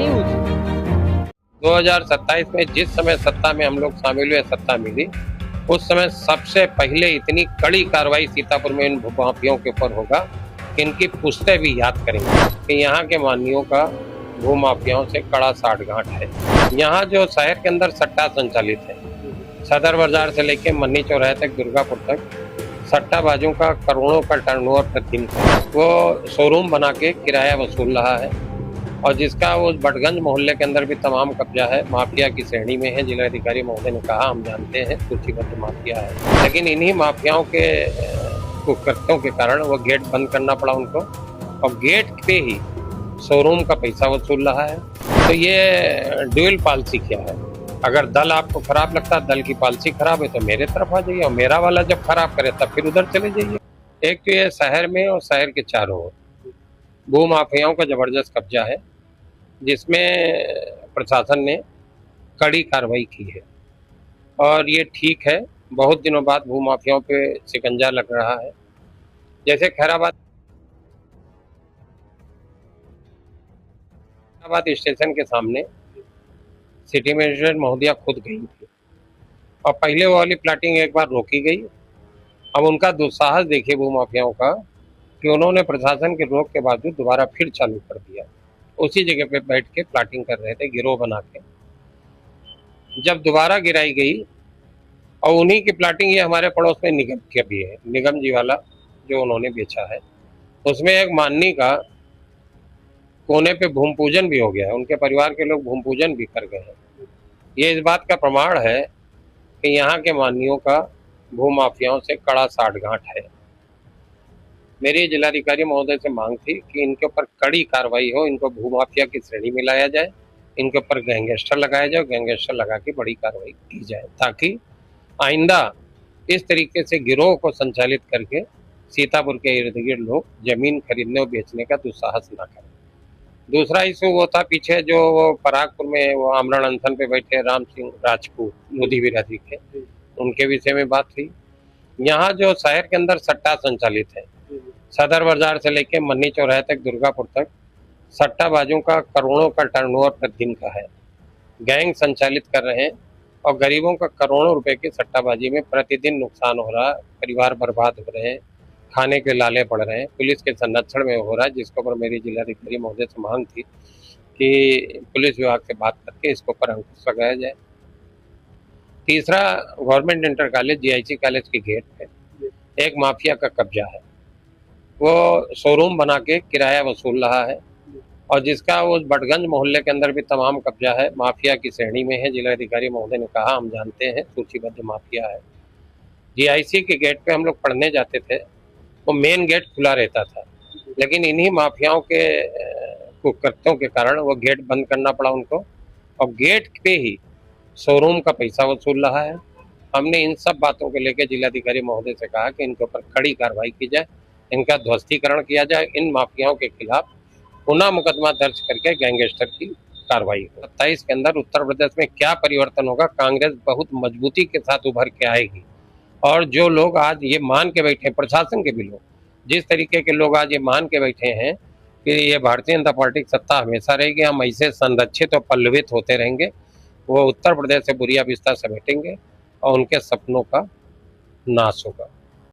News. 2027 में जिस समय सत्ता में हम लोग शामिल हुए, सत्ता मिली, उस समय सबसे पहले इतनी कड़ी कार्रवाई सीतापुर में इन भूमाफियों के ऊपर होगा कि इनकी पुश्तें भी याद करेंगे कि यहाँ के मानियों का भूमाफियाओं से कड़ा साठगांठ है। यहाँ जो शहर के अंदर सट्टा संचालित है, सदर बाजार से लेके मन्नी चौराहे तक, दुर्गापुर तक, सट्टाबाजों का करोड़ों का टर्नओवर प्रतिदिन है। वो शोरूम बना के किराया वसूल रहा है और जिसका वो बटगंज मोहल्ले के अंदर भी तमाम कब्जा है, माफिया की श्रेणी में है। जिलाधिकारी महोदय ने कहा, हम जानते हैं सूचीबद्ध माफिया है, लेकिन इन्हीं माफियाओं के कुकृत्यों के कारण वो गेट बंद करना पड़ा उनको और गेट पे ही शोरूम का पैसा वसूल रहा है। तो ये ड्यूल पॉलिसी क्या है? अगर दल आपको खराब लगता है, दल की पॉलिसी खराब है तो मेरे तरफ आ जाइए, और मेरा वाला जब खराब करे तब फिर उधर चले जाइए। एक तो ये शहर में और शहर के चारों ओर भू माफियाओं का जबरदस्त कब्जा है, जिसमें प्रशासन ने कड़ी कार्रवाई की है और ये ठीक है। बहुत दिनों बाद भू माफियाओं पे शिकंजा लग रहा है। जैसे खैराबाद स्टेशन के सामने सिटी मैजिस्ट्रेट महोदया खुद गई थी और पहले वो वाली प्लाटिंग एक बार रोकी गई। अब उनका दुस्साहस देखिए भू माफियाओं का कि उन्होंने प्रशासन के रोक के बावजूद दोबारा फिर चालू कर दिया। उसी जगह पे बैठ के प्लाटिंग कर रहे थे गिरोह बना के। जब दोबारा गिराई गई और उन्हीं की प्लाटिंग, ये हमारे पड़ोस में निगम की भी है, निगम जी वाला जो उन्होंने बेचा है, उसमें एक माननी का कोने पे भूमि पूजन भी हो गया है। उनके परिवार के लोग भूमि पूजन भी कर गए हैं। ये इस बात का प्रमाण है कि यहाँ के माननियों का भू माफियाओं से कड़ा साठगांठ है। मेरी जिलाधिकारी महोदय से मांग थी कि इनके ऊपर कड़ी कार्रवाई हो, इनको भूमाफिया की श्रेणी में लाया जाए, इनके ऊपर गैंगस्टर लगाया जाए, गैंगस्टर लगा के बड़ी कार्रवाई की जाए, ताकि आइंदा इस तरीके से गिरोह को संचालित करके सीतापुर के इर्द गिर्द लोग जमीन खरीदने और बेचने का दुस्साहस न करें। दूसरा इशू वो था पीछे जो वो परागपुर में वो आमरण अनशन पे बैठे राम सिंह राजपूत मोदी बिरादरी के, उनके विषय में बात हुई। यहाँ जो शहर के अंदर सट्टा संचालित है, सदर बाजार से लेके मन्नी चौराहे तक, दुर्गापुर तक, सट्टाबाजों का करोड़ों का टर्नओवर प्रतिदिन का है। गैंग संचालित कर रहे हैं और गरीबों का करोड़ों रुपए की सट्टाबाजी में प्रतिदिन नुकसान हो रहा है, परिवार बर्बाद हो रहे हैं, खाने के लाले पड़ रहे हैं, पुलिस के संरक्षण में हो रहा है, जिसके ऊपर मेरी जिलाधिकारी महोदय से मांग थी कि पुलिस विभाग से बात करके इसके ऊपर अंकुश लगाया जाए। तीसरा, government inter college GIC college के गेट पे एक माफिया का कब्जा है। वो शोरूम बना के किराया वसूल रहा है और जिसका वो बटगंज मोहल्ले के अंदर भी तमाम कब्जा है, माफिया की श्रेणी में है। जिलाधिकारी महोदय ने कहा, हम जानते हैं सूचीबद्ध माफिया है। GIC के गेट पे हम लोग पढ़ने जाते थे, वो मेन गेट खुला रहता था, लेकिन इन्हीं माफियाओं के कुकृत्यों के कारण वो गेट बंद करना पड़ा उनको और गेट पे ही शोरूम का पैसा वसूल रहा है। हमने इन सब बातों को लेकर जिलाधिकारी महोदय से कहा कि इनके ऊपर कड़ी कार्रवाई की जाए, इनका ध्वस्तीकरण किया जाए, इन माफियाओं के खिलाफ पुनः मुकदमा दर्ज करके गैंगस्टर की कार्रवाई हो। 27 के अंदर उत्तर प्रदेश में क्या परिवर्तन होगा? कांग्रेस बहुत मजबूती के साथ उभर के आएगी और जो लोग आज ये मान के बैठे हैं, प्रशासन के भी लोग, जिस तरीके के लोग आज ये मान के बैठे हैं कि ये भारतीय जनता पार्टी की सत्ता हमेशा रहेगी, हम ऐसे संरक्षित और पल्लवित होते रहेंगे, वो उत्तर प्रदेश से बुरिया बिस्तर समेटेंगे और उनके सपनों का नाश होगा।